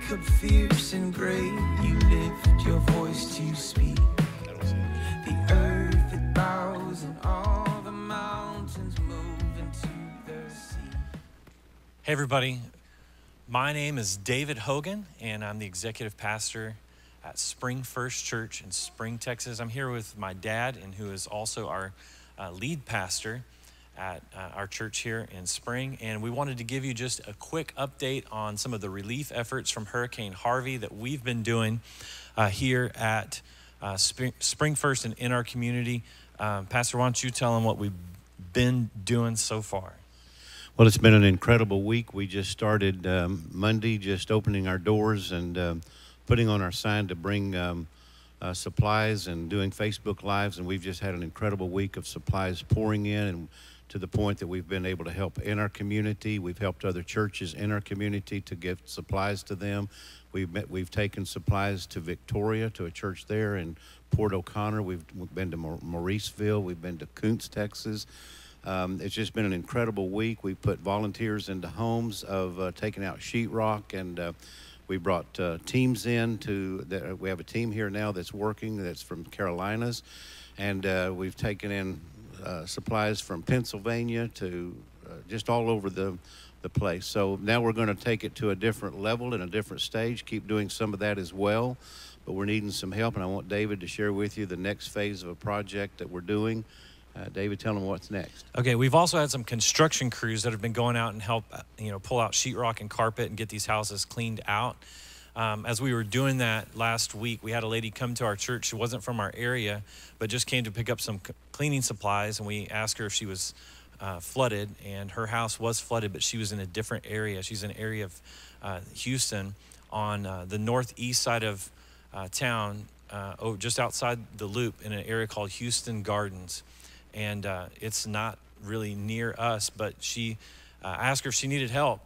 Jacob, fierce and great, you lift your voice to speak. The earth it bows and all the mountains move into the sea. Hey everybody, my name is David Hogan and I'm the executive pastor at Spring First Church in Spring, Texas. I'm here with my dad, and who is also our lead pastor at our church here in Spring. And we wanted to give you just a quick update on some of the relief efforts from Hurricane Harvey that we've been doing here at Spring First and in our community. Pastor, why don't you tell them what we've been doing so far? Well, it's been an incredible week. We just started Monday, just opening our doors and putting on our sign to bring supplies and doing Facebook Lives. And we've just had an incredible week of supplies pouring in, and to the point that we've been able to help in our community. We've helped other churches in our community to give supplies to them. We've taken supplies to Victoria, to a church there in Port O'Connor. We've been to Mauriceville. We've been to Kuntz, Texas. It's just been an incredible week. We put volunteers into homes of taking out sheetrock, and we brought teams in we have a team here now that's working, that's from Carolinas, and we've taken in supplies from Pennsylvania to just all over the place. So now we're going to take it to a different level and a different stage, keep doing some of that as well, but we're needing some help, and I want David to share with you the next phase of a project that we're doing. David, tell them what's next. Okay, we've also had some construction crews that have been going out and help, pull out sheetrock and carpet and get these houses cleaned out. As we were doing that last week, we had a lady come to our church. She wasn't from our area, but just came to pick up some cleaning supplies, and we asked her if she was flooded, and her house was flooded, but she was in a different area. She's in an area of Houston on the northeast side of town, just outside the loop, in an area called Houston Gardens. And it's not really near us, but she asked her if she needed help,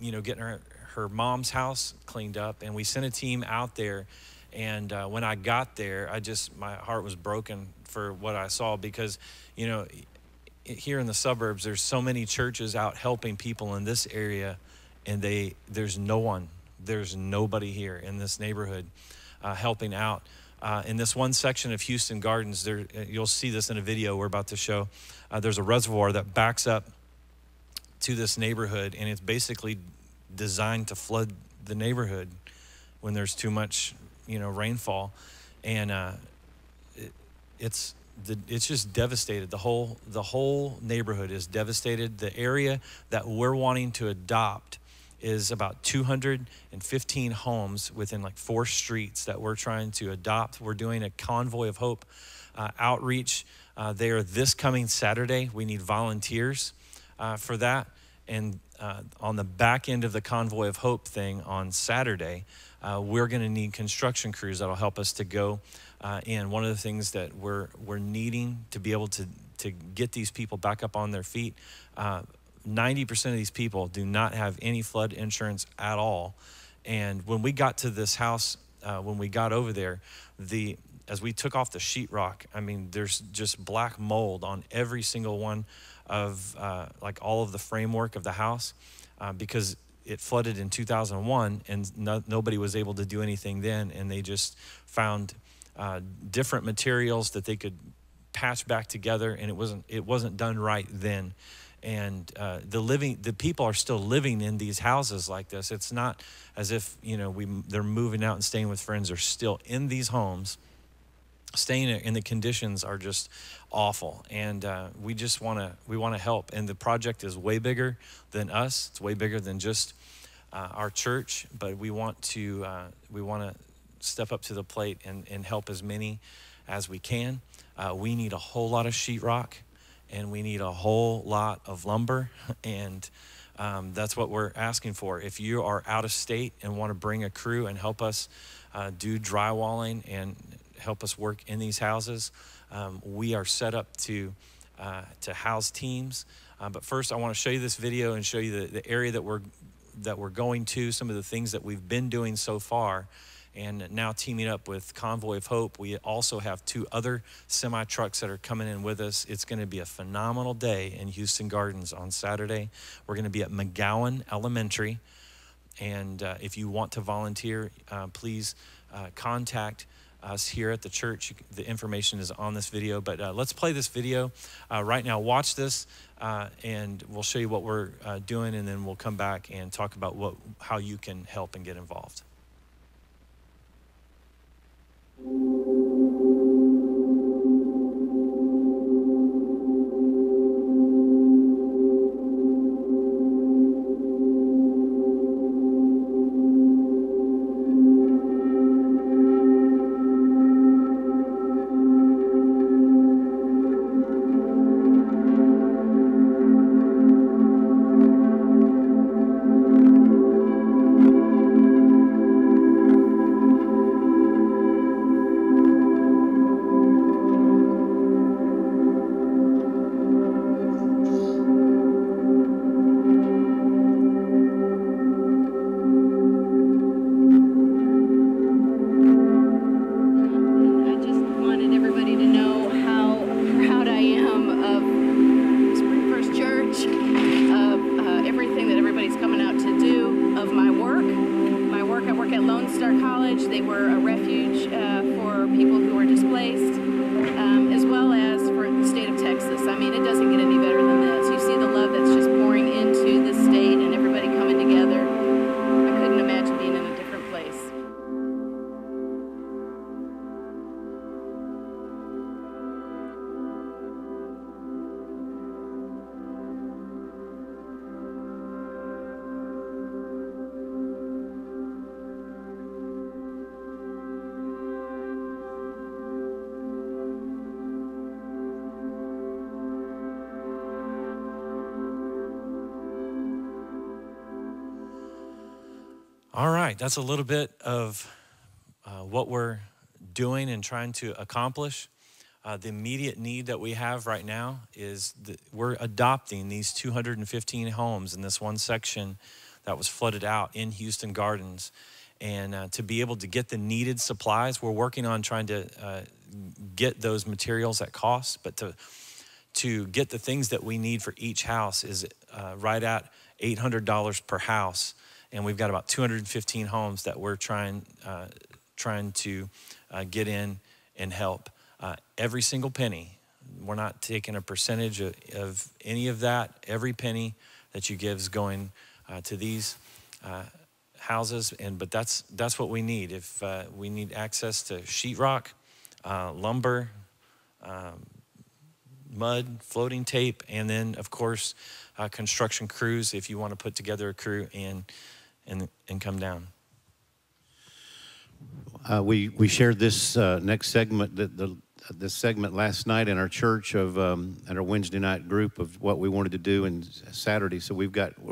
getting her mom's house cleaned up. And we sent a team out there. And when I got there, my heart was broken for what I saw, because, here in the suburbs, there's so many churches out helping people in this area, and there's nobody here in this neighborhood helping out. In this one section of Houston Gardens, you'll see this in a video we're about to show. There's a reservoir that backs up to this neighborhood, and it's basically designed to flood the neighborhood when there's too much, rainfall, and it's just devastated. The whole neighborhood is devastated. The area that we're wanting to adopt is about 215 homes within like 4 streets that we're trying to adopt. We're doing a Convoy of Hope outreach there this coming Saturday. We need volunteers for that. And on the back end of the Convoy of Hope thing on Saturday, we're gonna need construction crews that'll help us to go in. One of the things that we're needing to be able to get these people back up on their feet, 90% of these people do not have any flood insurance at all. And when we got to this house, when we got over there, as we took off the sheetrock, there's just black mold on every single one of all of the framework of the house, because it flooded in 2001 and nobody was able to do anything then. And they just found different materials that they could patch back together, and it wasn't done right then. And the people are still living in these houses like this. It's not as if they're moving out and staying with friends. They're still in these homes, staying there, and the conditions are just awful. And we want to help. And the project is way bigger than us. It's way bigger than just our church. But we want to step up to the plate and help as many as we can. We need a whole lot of sheetrock, and we need a whole lot of lumber, and that's what we're asking for. If you are out of state and want to bring a crew and help us do drywalling and help us work in these houses, we are set up to house teams. But first, I want to show you this video and show you the area that we're going to, some of the things that we've been doing so far. And now teaming up with Convoy of Hope, we also have 2 other semi-trucks that are coming in with us. It's going to be a phenomenal day in Houston Gardens on Saturday. We're going to be at McGowan Elementary, And if you want to volunteer, please contact us here at the church. The information is on this video, but let's play this video right now. Watch this, and we'll show you what we're doing, and then we'll come back and talk about how you can help and get involved. All right, that's a little bit of what we're doing and trying to accomplish. The immediate need that we have right now is that we're adopting these 215 homes in this one section that was flooded out in Houston Gardens. And to be able to get the needed supplies, we're working on trying to get those materials at cost, but to get the things that we need for each house is right at $800 per house. And we've got about 215 homes that we're trying to get in and help. Every single penny, we're not taking a percentage of any of that. Every penny that you give is going to these houses, but that's what we need. If we need access to sheetrock, lumber, mud, floating tape, and then of course construction crews. If you want to put together a crew and come down. We shared this next segment, this segment last night in our church of at our Wednesday night group of what we wanted to do on Saturday. So we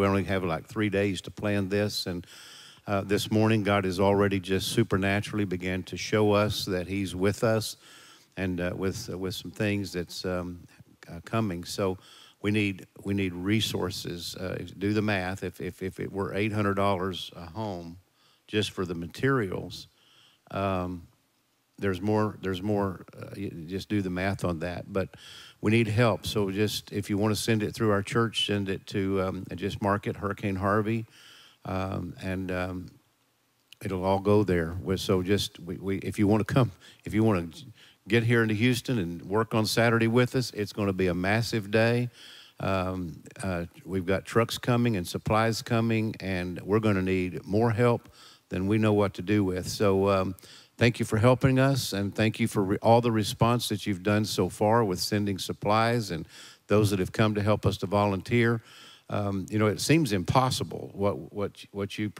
only have like 3 days to plan this, and this morning God has already just supernaturally began to show us that He's with us, and with some things that's coming. So we need resources. Do the math. If it were $800 a home just for the materials, there's more. Just do the math on that. But we need help. So just if you want to send it through our church, send it to just mark it Hurricane Harvey, and it'll all go there. So just if you want to come, if you want to get here into Houston and work on Saturday with us, it's going to be a massive day. We've got trucks coming and supplies coming, and we're going to need more help than we know what to do with. So thank you for helping us, and thank you for all the response that you've done so far with sending supplies and those that have come to help us to volunteer. You know, it seems impossible what you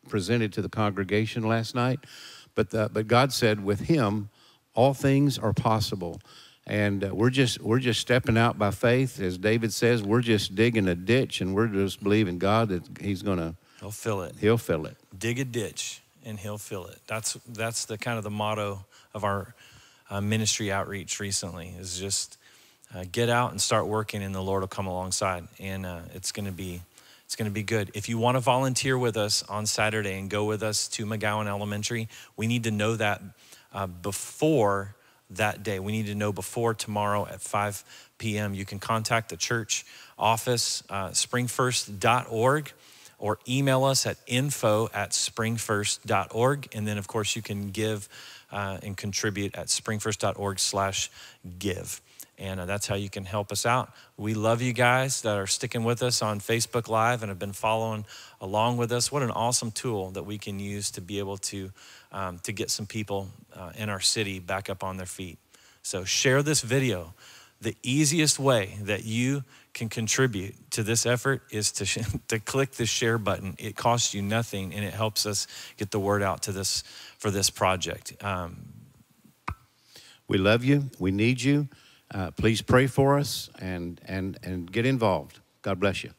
presented to the congregation last night, but God said with Him all things are possible. And we're just stepping out by faith. As David says, we're just digging a ditch, and we're just believing God that He's gonna. He'll fill it. He'll fill it. Dig a ditch, and He'll fill it. That's the kind of the motto of our ministry outreach recently. Is just get out and start working, and the Lord will come alongside, and it's gonna be good. If you want to volunteer with us on Saturday and go with us to McGowan Elementary, we need to know that before that day. We need to know before tomorrow at 5 p.m. You can contact the church office, springfirst.org, or email us at info@springfirst.org. And then, of course, you can give and contribute at springfirst.org/give. And that's how you can help us out. We love you guys that are sticking with us on Facebook Live and have been following along with us. What an awesome tool that we can use to be able to get some people in our city back up on their feet. So share this video. The easiest way that you can contribute to this effort is to click the share button. It costs you nothing, and it helps us get the word out for this project. We love you. We need you. Please pray for us and get involved. God bless you.